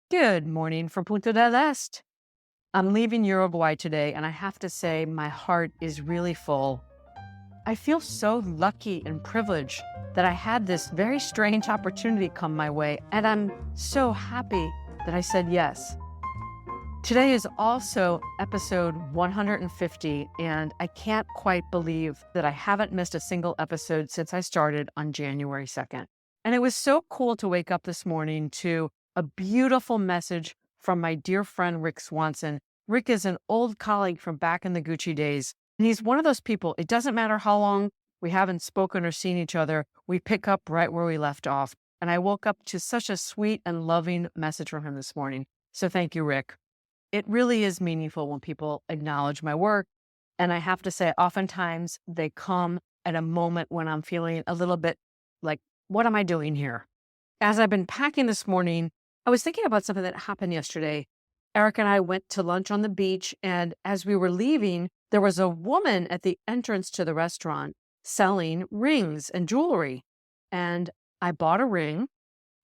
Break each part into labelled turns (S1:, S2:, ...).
S1: Good morning from Punta del Este. I'm leaving Uruguay today, and I have to say, my heart is really full. I feel so lucky and privileged that I had this very strange opportunity come my way, and I'm so happy that I said yes. Today is also episode 150, and I can't quite believe that I haven't missed a single episode since I started on January 2nd. And it was so cool to wake up this morning to a beautiful message from my dear friend Rick Swanson. Rick is an old colleague from back in the Gucci days, and he's one of those people, it doesn't matter how long we haven't spoken or seen each other, we pick up right where we left off. And I woke up to such a sweet and loving message from him this morning. So thank you, Rick. It really is meaningful when people acknowledge my work. And I have to say, oftentimes they come at a moment when I'm feeling a little bit like, what am I doing here? As I've been packing this morning, I was thinking about something that happened yesterday. Eric and I went to lunch on the beach, and as we were leaving, there was a woman at the entrance to the restaurant selling rings and jewelry. And I bought a ring,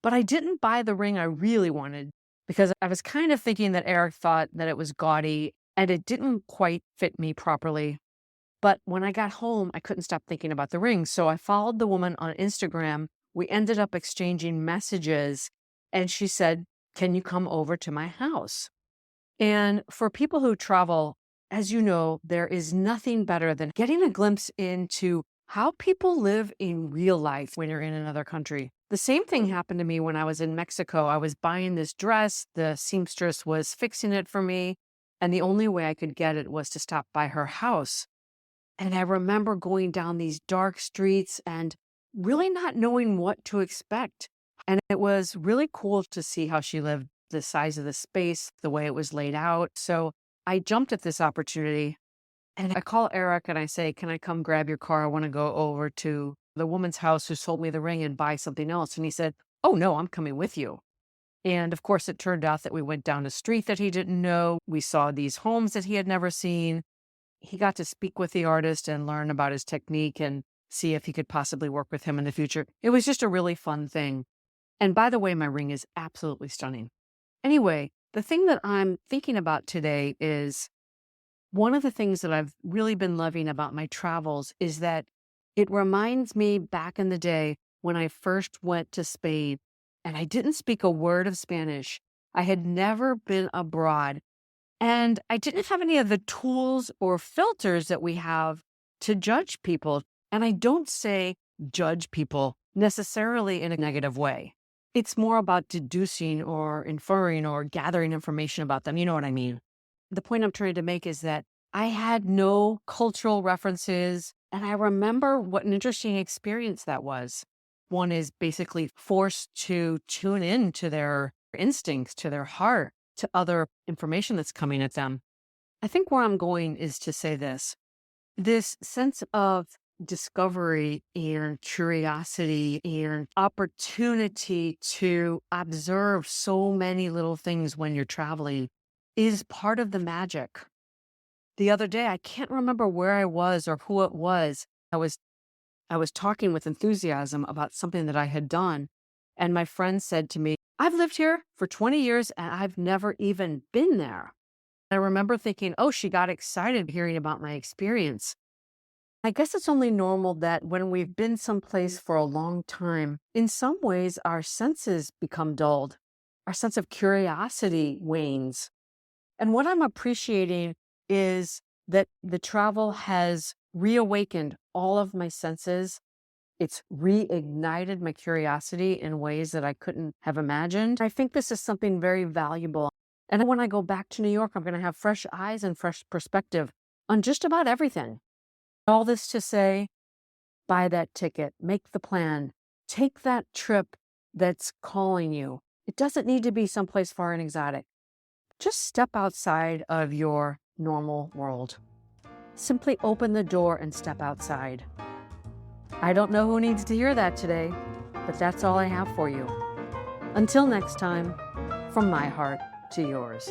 S1: but I didn't buy the ring I really wanted because I was kind of thinking that Eric thought that it was gaudy and it didn't quite fit me properly. But when I got home, I couldn't stop thinking about the ring. So I followed the woman on Instagram. We ended up exchanging messages, and she said, "Can you come over to my house?" And for people who travel, as you know, there is nothing better than getting a glimpse into how people live in real life when you're in another country. The same thing happened to me when I was in Mexico. I was buying this dress, the seamstress was fixing it for me, and the only way I could get it was to stop by her house. And I remember going down these dark streets and really not knowing what to expect. And it was really cool to see how she lived, the size of the space, the way it was laid out. So I jumped at this opportunity and I call Eric and I say, "Can I come grab your car? I want to go over to the woman's house who sold me the ring and buy something else." And he said, "Oh, no, I'm coming with you." And of course, it turned out that we went down a street that he didn't know. We saw these homes that he had never seen. He got to speak with the artist and learn about his technique and see if he could possibly work with him in the future. It was just a really fun thing. And by the way, my ring is absolutely stunning. Anyway, the thing that I'm thinking about today is one of the things that I've really been loving about my travels is that it reminds me back in the day when I first went to Spain and I didn't speak a word of Spanish. I had never been abroad and I didn't have any of the tools or filters that we have to judge people. And I don't say judge people necessarily in a negative way. It's more about deducing or inferring or gathering information about them. You know what I mean? The point I'm trying to make is that I had no cultural references. And I remember what an interesting experience that was. One is basically forced to tune in to their instincts, to their heart, to other information that's coming at them. I think where I'm going is to say this sense of discovery and curiosity and opportunity to observe so many little things when you're traveling is part of the magic. The other day, I can't remember where I was or who it was. I was talking with enthusiasm about something that I had done, and my friend said to me, "I've lived here for 20 years and I've never even been there." I remember thinking, "Oh, she got excited hearing about my experience." I guess it's only normal that when we've been someplace for a long time, in some ways our senses become dulled. Our sense of curiosity wanes. And what I'm appreciating is that the travel has reawakened all of my senses. It's reignited my curiosity in ways that I couldn't have imagined. I think this is something very valuable. And when I go back to New York, I'm going to have fresh eyes and fresh perspective on just about everything. All this to say, buy that ticket, make the plan, take that trip that's calling you. It doesn't need to be someplace far and exotic. Just step outside of your normal world. Simply open the door and step outside. I don't know who needs to hear that today, but that's all I have for you. Until next time, from my heart to yours.